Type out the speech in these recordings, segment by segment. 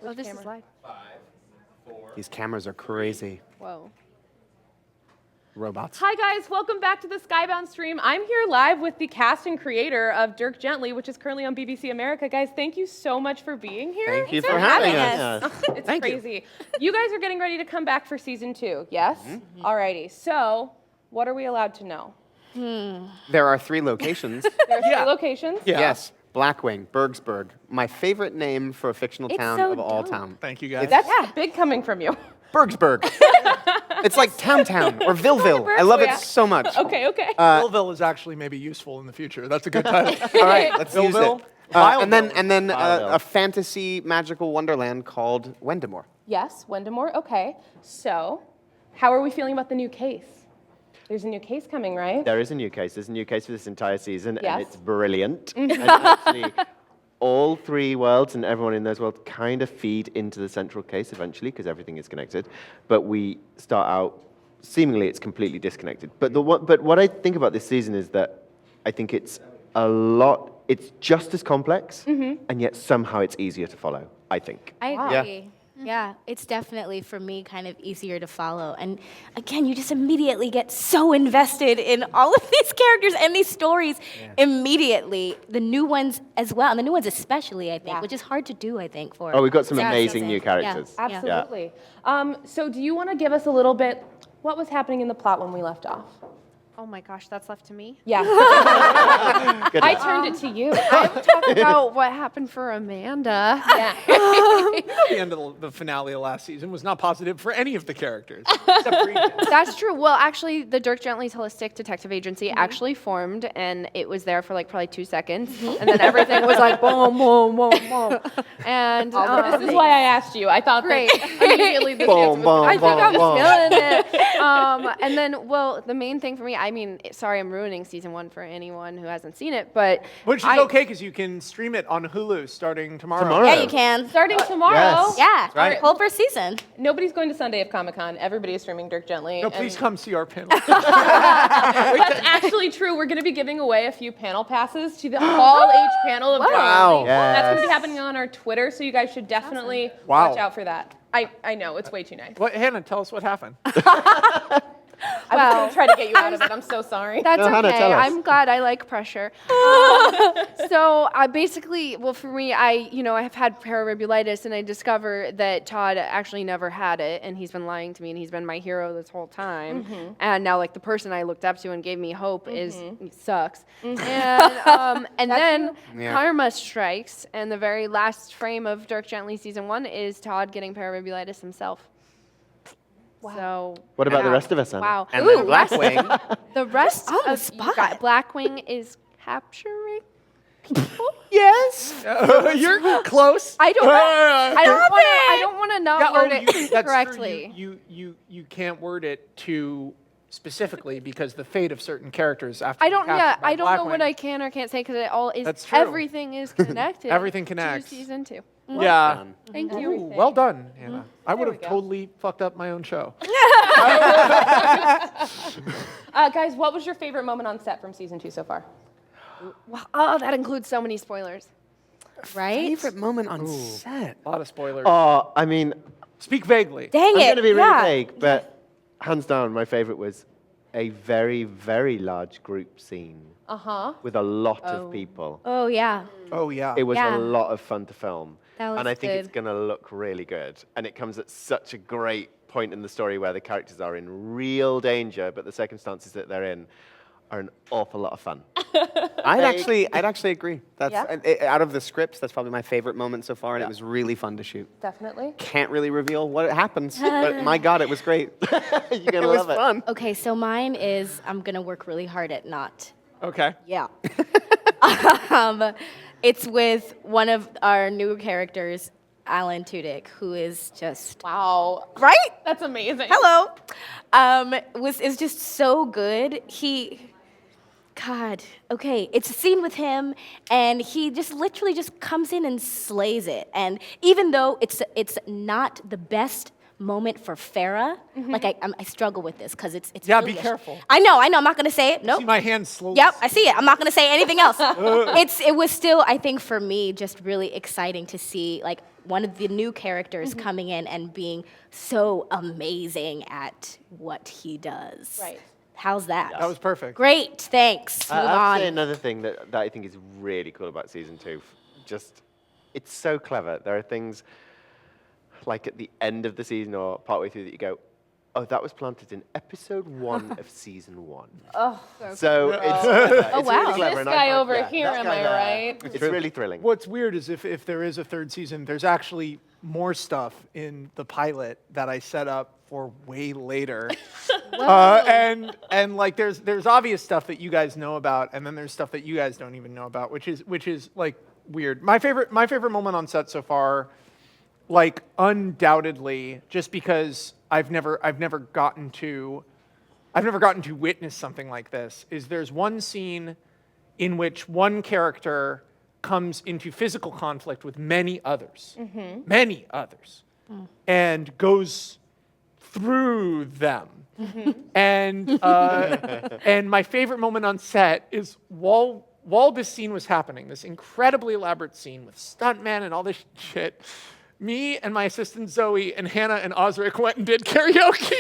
Oh, this is live. These cameras are crazy. Whoa. Robots. Hi guys, welcome back to the Skybound stream. I'm here live with the cast and creator of Dirk Gently, which is currently on BBC America. Guys, thank you so much for being here. Thank you for having us. It's crazy. You guys are getting ready to come back for season 2, yes? Mm-hmm. Alrighty, so what are we allowed to know? There are 3 locations. There are 3 locations? Yeah. Yes. Blackwing, Bergsburg, my favorite name for a fictional town so of all dope. time. Thank you, guys. That's big coming from you. Bergsburg. It's like Town or Villeville. I love it so much. Okay. Millville is actually maybe useful in the future. That's a good title. All right, let's use Millville? it. And then Villeville. a fantasy magical wonderland called Wendemore. Yes, Wendemore, okay. So, how are we feeling about the new case? There's a new case coming, right? There is a new case. There's a new case for this entire season, Yes. and it's brilliant. And actually, all 3 worlds and everyone in those worlds kind of feed into the central case eventually, because everything is connected. But we start out, seemingly it's completely disconnected. But what I think about this season is that I think it's it's just as complex, and yet somehow it's easier to follow, I think. I Wow. agree. Yeah, it's definitely, for me, kind of easier to follow. And again, you just immediately get so invested in all of these characters and these stories immediately. The new ones as well, and the new ones especially, I think, which is hard to do, I think, for Oh, we've got some Sarah amazing season. new characters. Yeah. Absolutely. So do you want to give us a little bit, what was happening in the plot when we left off? Oh my gosh, that's left to me. Yeah. Good I luck. turned it to you. I would talk about what happened for Amanda. Yeah. The end of the finale of last season was not positive for any of the characters. Except for Ethan. That's true. Well, actually, the Dirk Gently's Holistic Detective Agency actually formed, and it was there for like probably 2 seconds, and then everything was like boom, boom, boom, boom. And This is why I asked you. I thought great. that immediately the Boom, chance boom, I think I'm boom. feeling it. And then, well, the main thing for me, I mean, sorry, I'm ruining season 1 for anyone who hasn't seen it, but Which is okay, because you can stream it on Hulu starting tomorrow. Yeah, you can. Starting tomorrow. Yes. Yeah, right. whole first season. Nobody's going to Sunday of Comic-Con. Everybody is streaming Dirk Gently. No, and please come see our panel. That's actually true. We're going to be giving away a few panel passes to the Hall H panel of Dirk Wow. Gently. That's going to be Yes. happening on our Twitter, so you guys should definitely Wow. watch out for that. I know, it's way too nice. What, Hannah, tell us what happened. I was going to try to get you out of it. I'm so sorry. That's No, Hannah, okay. tell us. I'm glad. I like pressure. So I basically, well, for me, I have had pararambulitis, and I discovered that Todd actually never had it, and he's been lying to me, and he's been my hero this whole time. And now, like, the person I looked up to and gave me hope sucks. And then Yeah. karma strikes, and the very last frame of Dirk Gently season 1 is Todd getting pararambulitis himself. Wow. So What about the rest of us, Anna? Wow. And then Blackwing. The rest On the of spot. Blackwing is capturing people. Yes. You're close. I don't. I don't want to not Yeah, word that's it true. correctly. You can't word it too specifically because the fate of certain characters after. I don't. captured Yeah, by I don't know what Blackwing. I can or can't say because it all is. That's true. Everything is connected. Everything connects. To season 2. Yeah. Done. Thank Ooh, you. well done, Hannah. I would There have we go. totally fucked up my own show. Guys, what was your favorite moment on set from season 2 so far? Wow. Oh, that includes so many spoilers. Right? Favorite moment on set. A lot of spoilers. Oh, I mean, Speak vaguely. Dang I'm it. going to be really yeah. vague, but hands down, my favorite was a very, very large group scene Uh-huh. with a lot of people. Oh, yeah. Oh yeah. It was Yeah. a lot of fun to film. That was and I think it's good. going to look really good. And it comes at such a great point in the story where the characters are in real danger, but the circumstances that they're in are an awful lot of fun. I'd actually agree. That's Yeah? out of the scripts, that's probably my favorite moment so far, and it was really fun to shoot. Definitely. Can't really reveal what happens, but my God, it was great. You're going It to was love it. fun. Okay, so mine is I'm going to work really hard at not. Okay. Yeah. It's with one of our new characters, Alan Tudyk, who is just Wow. right. That's amazing. Hello. Is just so good. God, okay, it's a scene with him, and he just literally just comes in and slays it. And even though it's not the best moment for Farah. Like I struggle with this because it's Yeah, really be careful. I know. I'm not gonna say it. Nope. See my hand slowly. Yep, I see it. I'm not gonna say anything else. It was still, I think, for me, just really exciting to see like one of the new characters coming in and being so amazing at what he does. Right. How's that? That was perfect. Great. Thanks. Move I have on. to say another thing that I think is really cool about season 2. Just, it's so clever. There are things like at the end of the season or partway through that you go, oh, that was planted in episode 1 of season 1. Oh, So it's clever. Oh, It's wow. really clever, this and I guy find- over yeah, here, that am guy I there. right? It's really thrilling. What's weird is if there is a third season, there's actually more stuff in the pilot that I set up for way later. And like there's obvious stuff that you guys know about, and then there's stuff that you guys don't even know about, which is like weird. My favorite moment on set so far, like undoubtedly, just because I've never gotten to witness something like this, is there's one scene in which one character comes into physical conflict with many others, and goes through them. And my favorite moment on set is while this scene was happening, this incredibly elaborate scene with stuntmen and all this shit, me and my assistant Zoe and Hannah and Osric went and did karaoke.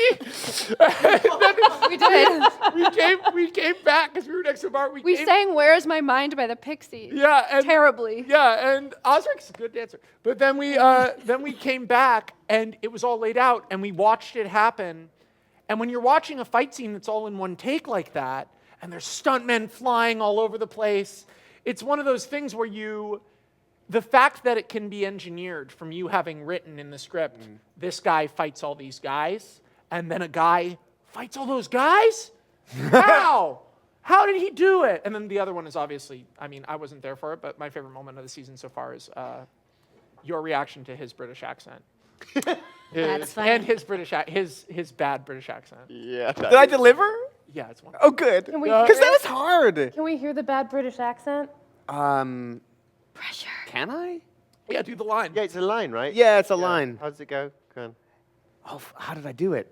We did. We came back because we were next to a bar. We sang "Where's My Mind" by the Pixies. Yeah, and Terribly. Yeah, and Osric's a good dancer. But then we came back and it was all laid out and we watched it happen. And when you're watching a fight scene that's all in one take like that, and there's stuntmen flying all over the place, it's one of those things where the fact that it can be engineered from you having written in the script, this guy fights all these guys, and then a guy fights all those guys? How? How did he do it? And then the other one is obviously, I mean, I wasn't there for it, but my favorite moment of the season so far is your reaction to his British accent. That's funny. And his his bad British accent. Yeah. Did I deliver? Yeah, it's one. Oh, good. we Because hear that it? was hard. Can we hear the bad British accent? Pressure. Can I? Yeah, do the line. Yeah, it's a line, right? Yeah, it's a line. How does it go? Go on. Oh, how did I do it?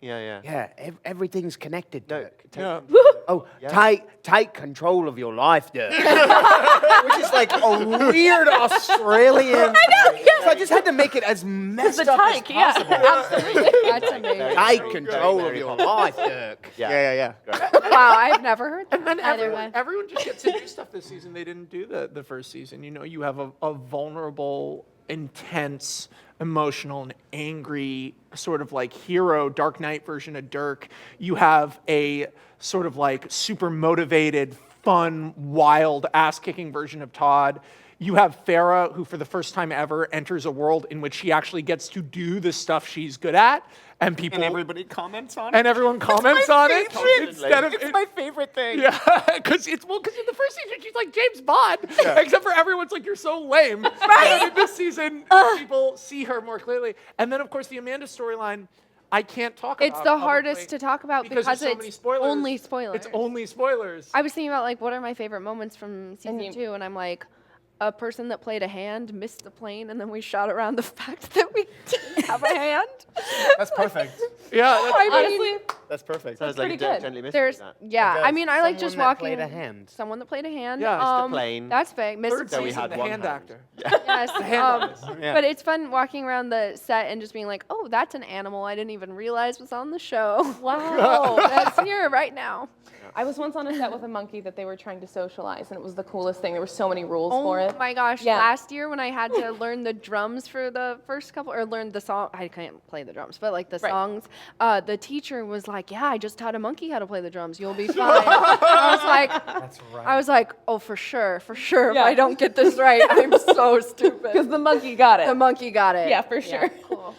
Yeah. Yeah, everything's connected. No, Dirk. Yeah. Oh, Yeah. take control of your life, Dirk. Which is like a weird Australian. I know. Yeah. So I just had to make it as messed up as possible. That's amazing. Take control of your life, Dirk. Yeah. Wow, I've never heard that. And then Either way. everyone just gets to do stuff this season they didn't do the first season. You know, you have a vulnerable, intense, emotional, and angry sort of like hero, Dark Knight version of Dirk. You have a sort of like super motivated, fun, wild, ass-kicking version of Todd. You have Farah, who for the first time ever enters a world in which she actually gets to do the stuff she's good at, and people And everybody comments on it. and everyone comments on it instead of It's my favorite thing. yeah, because in the first season she's like James Bond, except for everyone's like you're so lame. Right. And in this season, people see her more clearly, and then of course the Amanda storyline, I can't talk about. It's the hardest publicly to talk about because there's so many it's spoilers. only spoilers. It's only spoilers. I was thinking about like what are my favorite moments from season you- 2, and I'm like, a person that played a hand missed the plane, and then we shot around the fact that we didn't have a hand. That's perfect. yeah, that's, I mean, Honestly, That's perfect. Sounds pretty like you good. gently missed there's that. yeah. I mean, I like just Someone that walking. played a hand. Someone that played a hand. Yeah, missed the plane. That's big. Missed third the plane. we season, had the one hand hand. actor. Yes. hand Yeah. But it's fun walking around the set and just being like, oh, that's an animal I didn't even realize was on the show. wow. That's here right now. I was once on a set with a monkey that they were trying to socialize, and it was the coolest thing. There were so many rules for Oh it. my gosh! Yeah. Last year when I had to learn the drums for the first couple, or learn the song, I can't play the drums, but like the Right. songs, the teacher was like, "Yeah, I just taught a monkey how to play the drums. You'll be fine." I was like, That's right. I was like, "Oh, for sure. Yeah. If I don't get this right, I'm so stupid." Because the monkey got it. The monkey got it. Yeah, for sure. Cool.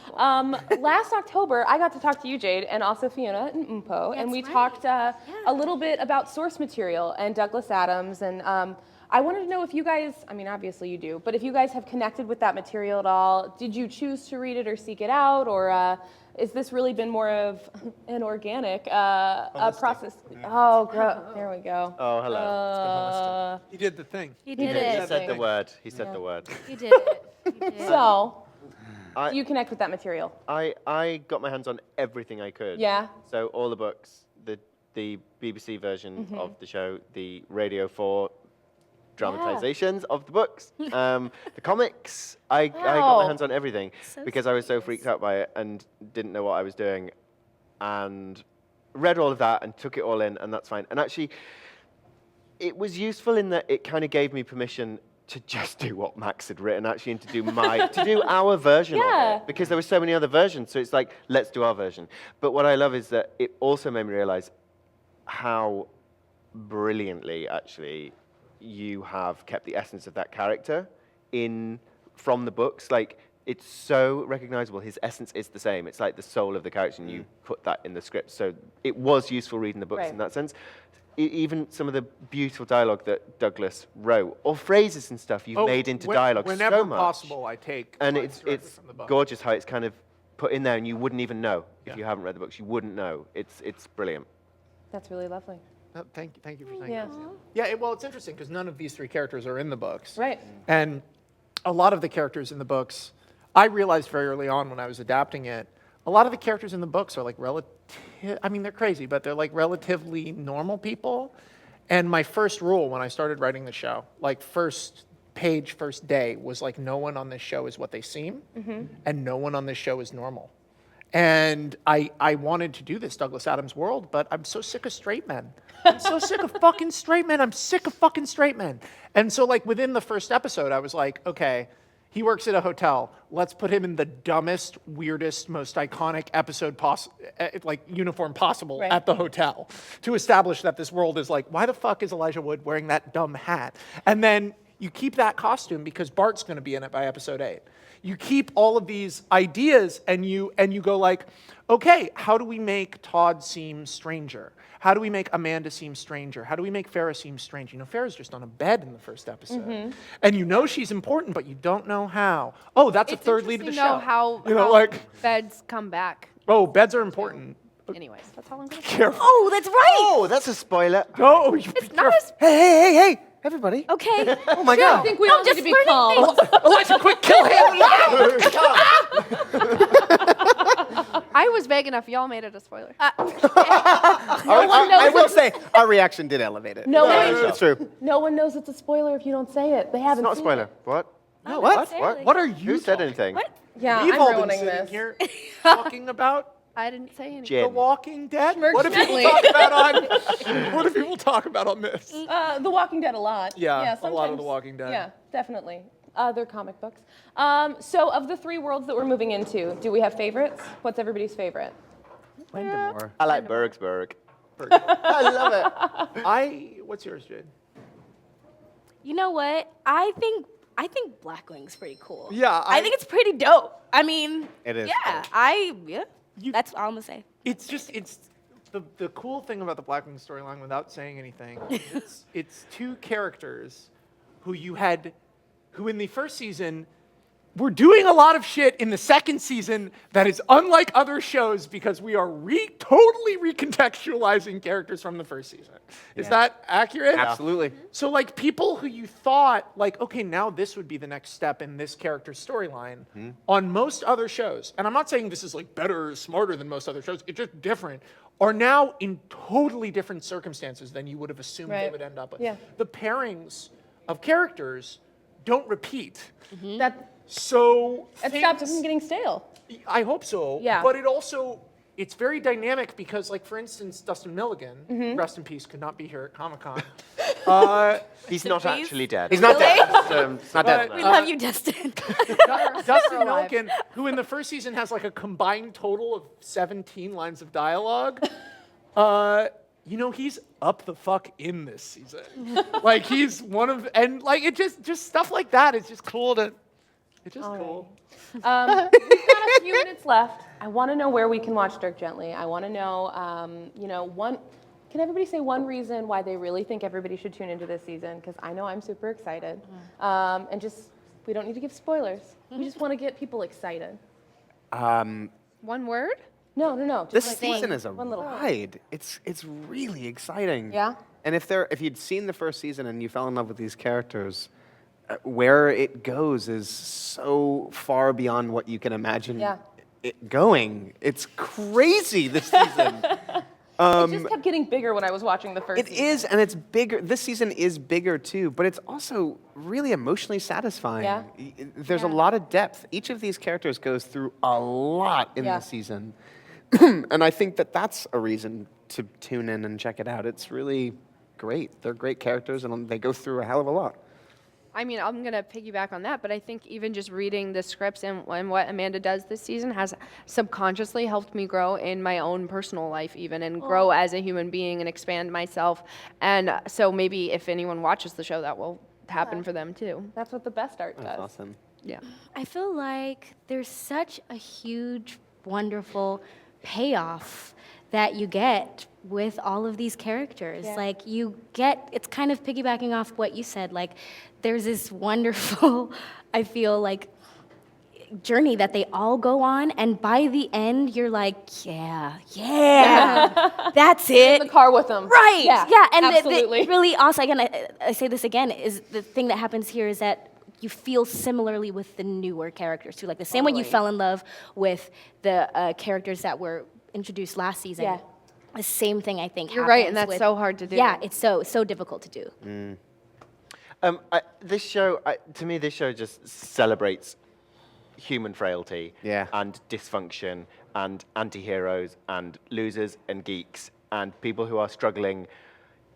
Last October, I got to talk to you, Jade, and also Fiona and Umpo, and we right. talked a little bit about source material and Douglas Adams, and I wanted to know if you guys, I mean, obviously you do, but if you guys have connected with that material at all. Did you choose to read it or seek it out, or is this really been more of an organic process? Oh, there we go. Oh, hello. He did the thing. He did did it. He it. said the word. He said the word. He did it. He did. So, Do you connect with that material? I got my hands on everything I could. Yeah. So all the books, the BBC version of the show, the Radio 4 dramatizations of the books, the comics. I got my hands on everything because I was so freaked out by it and didn't know what I was doing, and read all of that and took it all in, and that's fine. And actually, it was useful in that it kind of gave me permission to just do what Max had written, actually, and to do our version of it, because there were so many other versions. So it's like, let's do our version. But what I love is that it also made me realize how brilliantly, actually, you have kept the essence of that character from the books. Like, it's so recognizable. His essence is the same. It's like the soul of the character, and you put that in the script. So it was useful reading the books in that sense. Even some of the beautiful dialogue that Douglas wrote, or phrases and stuff you've made into dialogue whenever so much. possible, I take And lines directly it's from the book. gorgeous how it's kind of put in there, and you wouldn't even know if you haven't read the books. You wouldn't know. It's brilliant. That's really lovely. Oh, thank you for saying Yeah. that. Yeah, well, it's interesting because none of these three characters are in the books. Right. And a lot of the characters in the books, I realized very early on when I was adapting it, a lot of the characters in the books are like I mean, they're crazy, but they're like relatively normal people. And my first rule when I started writing the show, like first page, first day, was like, no one on this show is what they seem, and no one on this show is normal. And I wanted to do this Douglas Adams world, but I'm so sick of straight men. I'm so sick of fucking straight men. I'm sick of fucking straight men. And so like within the first episode, I was like, okay, he works at a hotel. Let's put him in the dumbest, weirdest, most iconic episode uniform possible at the hotel to establish that this world is like, why the fuck is Elijah Wood wearing that dumb hat? And then you keep that costume because Bart's going to be in it by episode 8. You keep all of these ideas and you go like, okay, how do we make Todd seem stranger? How do we make Amanda seem stranger? How do we make Farrah seem strange? You know, Farrah's just on a bed in the first episode. And you know she's important, but you don't know how. Oh, that's a third lead of the to show. know how, you know, how like, beds come back. oh, beds are important. Anyways, that's all I'm going to say. Careful. Oh, that's right. Oh, that's a spoiler. No, you It's not a Hey, everybody. Okay. Oh my I God. think we No, all need just to be learning calm. things. Elijah, quick, kill him! I was vague enough. Y'all made it a spoiler. I will say, our reaction did elevate it. No one, It's true. no one knows it's a spoiler if you don't say it. They It's haven't not a seen spoiler. it. What? No, what? necessarily. What are you Who said talking- anything? What? Yeah, We've I'm all been ruining sitting this. here talking about I didn't say anything. Jim. The Walking Dead. Smirk What do people gently. talk about on? What do people talk about on this? The Walking Dead a lot. Yeah, a lot of sometimes. The Walking Dead. Yeah, definitely. They're comic books. So of the 3 worlds that we're moving into, do we have favorites? What's everybody's favorite? Wendemore. I like Bergsburg. I love it. What's yours, Jade? You know what? I think Blackwing's pretty cool. Yeah, I think it's pretty dope. I mean, It is Yeah, You- that's all I'm gonna say. It's the cool thing about the Blackwing storyline, without saying anything, it's 2 characters who in the first season were doing a lot of shit in the second season that is unlike other shows because we are totally recontextualizing characters from the first season. Is that accurate? Absolutely. So like people who you thought like, okay, now this would be the next step in this character's storyline on most other shows, and I'm not saying this is like better or smarter than most other shows, it's just different, are now in totally different circumstances than you would have assumed they Right. would end up with. Yeah. The pairings of characters don't repeat. That So it stopped it from getting stale. I hope so. Yeah. But it's very dynamic because, like, for instance, Dustin Milligan, rest in peace, could not be here at Comic-Con. He's not Please? actually dead. He's not dead. It's Not dead. But- We love you, Dustin. Dustin alive. Milligan, who in the first season has like a combined total of 17 lines of dialogue, you know, he's up the fuck in this season. Like he's one of, and like it just stuff like that. It's just cool to, it's just cool. We've got a few minutes left. I want to know where we can watch Dirk Gently. I want to know, can everybody say one reason why they really think everybody should tune into this season? Because I know I'm super excited. And we don't need to give spoilers. We just want to get people excited. One word? No. Just This like season is a one little ride. It's really exciting. Yeah? And if you'd seen the first season and you fell in love with these characters, where it goes is so far beyond what you can imagine Yeah. it going. It's crazy this season. It just kept getting bigger when I was watching the first It season. is, and it's bigger. This season is bigger too, but it's also really emotionally satisfying. Yeah. There's a lot of depth. Each of these characters goes through a lot in Yeah. the season, and I think that that's a reason to tune in and check it out. It's really great. They're great characters, and they go through a hell of a lot. I mean, I'm going to piggyback on that, but I think even just reading the scripts and what Amanda does this season has subconsciously helped me grow in my own personal life even and grow as a human being and expand myself. And so maybe if anyone watches the show, that will happen for them too. That's what the best art does. That's awesome. Yeah. I feel like there's such a huge, wonderful payoff that you get with all of these characters. Yeah. Like you get, it's kind of piggybacking off what you said, like there's this wonderful, I feel like, journey that they all go on, and by the end, you're like, yeah, that's In the it. car with them. Right. Yeah. And absolutely. the really awesome. Again, I say this again. Is the thing that happens here is that you feel similarly with the newer characters too. Like the same way you Totally. fell in love with the characters that were introduced last season. Yeah. The same thing I think. You're right, and happens that's with- so hard to do. Yeah, it's so difficult to do. This show, to me, this show just celebrates human frailty Yeah. and dysfunction and anti-heroes and losers and geeks and people who are struggling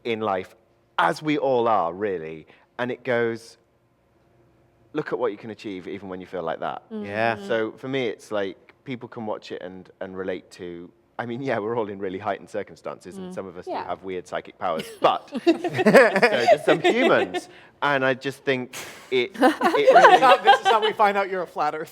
in life, as we all are, really. And it goes, look at what you can achieve even when you feel like that. Yeah. So for me, it's like people can watch it and relate to. I mean, yeah, we're all in really heightened circumstances, and some of us do Yeah. have weird psychic powers, but so do some humans. And I just think it really. This is how we find out you're a flat earther.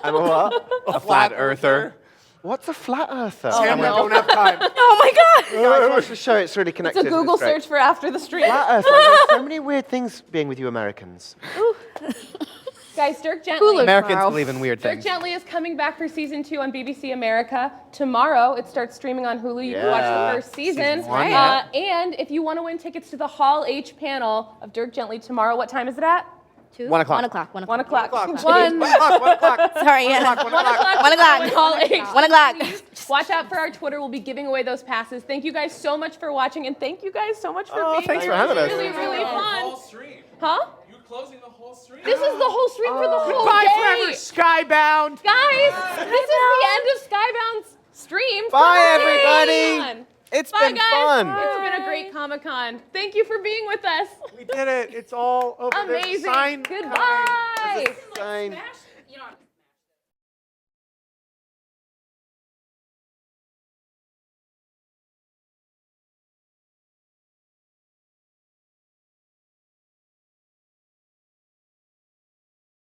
I'm a what? A flat earther. What's a flat earther? Sam, we don't have time. Oh my God! Guys, watch the show. It's really It's connected. a Google It's great. search for After the Stream. Flat earther. There's so many weird things being with you Americans. Guys, Dirk Gently. Hulu. Americans Tomorrow. believe in weird Dirk things. Gently is coming back for season 2 on BBC America. Tomorrow, it starts streaming on Hulu. You can watch Yeah. the first season. Season 1, yeah. And if you want to win tickets to the Hall H panel of Dirk Gently tomorrow, what time is it at? 1 o'clock. 1 o'clock. 1 1 o'clock. o'clock. 1 o'clock. Sorry, yeah. 1 o'clock. 1 o'clock. Hall H. 1 o'clock. Watch out for our Twitter. We'll be giving away those passes. Thank you guys so much for watching, and thank you guys so much for being thanks here. for having It us. was really, really Whole fun. stream. Huh? You're closing the whole stream. This is the whole stream for the whole Goodbye day. forever, Skybound. Guys, this is the end of Skybound's stream. for Bye, the everybody. day. It's Bye, been guys. fun. It's been a great Comic-Con. Thank you for being with us. We did it. It's all over. There's a Amazing. sign Goodbye. Sign. Smash